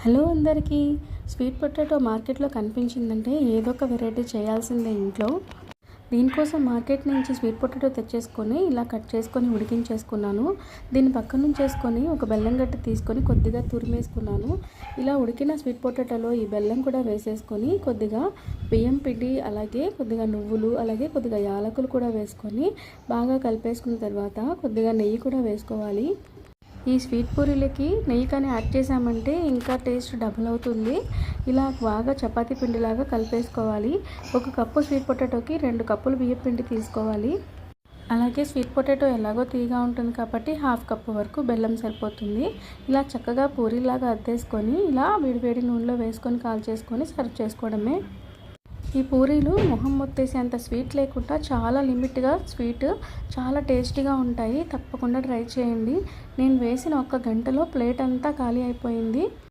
Hello అందరికీ. Sweet potato మార్కెట్లో కనిపించిందంటే ఏదో ఒక వెరైటీ చేయాల్సిందే ఇంట్లో. దీనికోసం మార్కెట్ నుంచి స్వీట్ పొటాటో తెచ్చేసుకొని ఇలా కట్ చేసుకొని ఉడికించేసుకున్నాను. దీన్ని పక్కన ఉంచేసుకొని ఒక బెల్లం గడ్డ తీసుకొని కొద్దిగా తురిమేసుకున్నాను. ఇలా ఉడికిన స్వీట్ పొటాటోలో ఈ బెల్లం కూడా వేసేసుకొని కొద్దిగా బియ్యం పిండి, అలాగే కొద్దిగా నువ్వులు, అలాగే కొద్దిగా యాలకులు కూడా వేసుకొని బాగా కలిపేసుకున్న తర్వాత కొద్దిగా నెయ్యి కూడా వేసుకోవాలి. ఈ స్వీట్ పూరీలకి నెయ్యి కానీ యాడ్ చేసామంటే ఇంకా టేస్ట్ డబుల్ అవుతుంది. ఇలా బాగా చపాతీ పిండిలాగా కలిపేసుకోవాలి. 1 కప్పు స్వీట్ పొటాటోకి 2 కప్పులు బియ్యం పిండి తీసుకోవాలి. అలాగే స్వీట్ పొటాటో ఎలాగో తీగా ఉంటుంది కాబట్టి 1/2 కప్పు వరకు బెల్లం సరిపోతుంది. ఇలా చక్కగా పూరీలాగా అద్దేసుకొని ఇలా వేడివేడి నూనెలో వేసుకొని కాల్చేసుకొని సర్వ్ చేసుకోవడమే. ఈ పూరీలు మొహం మొత్తేసేంత స్వీట్ లేకుండా చాలా లిమిట్గా స్వీట్, చాలా టేస్టీగా ఉంటాయి. తప్పకుండా ట్రై చేయండి. నేను వేసిన 1 గంటలో ప్లేట్ అంతా ఖాళీ అయిపోయింది.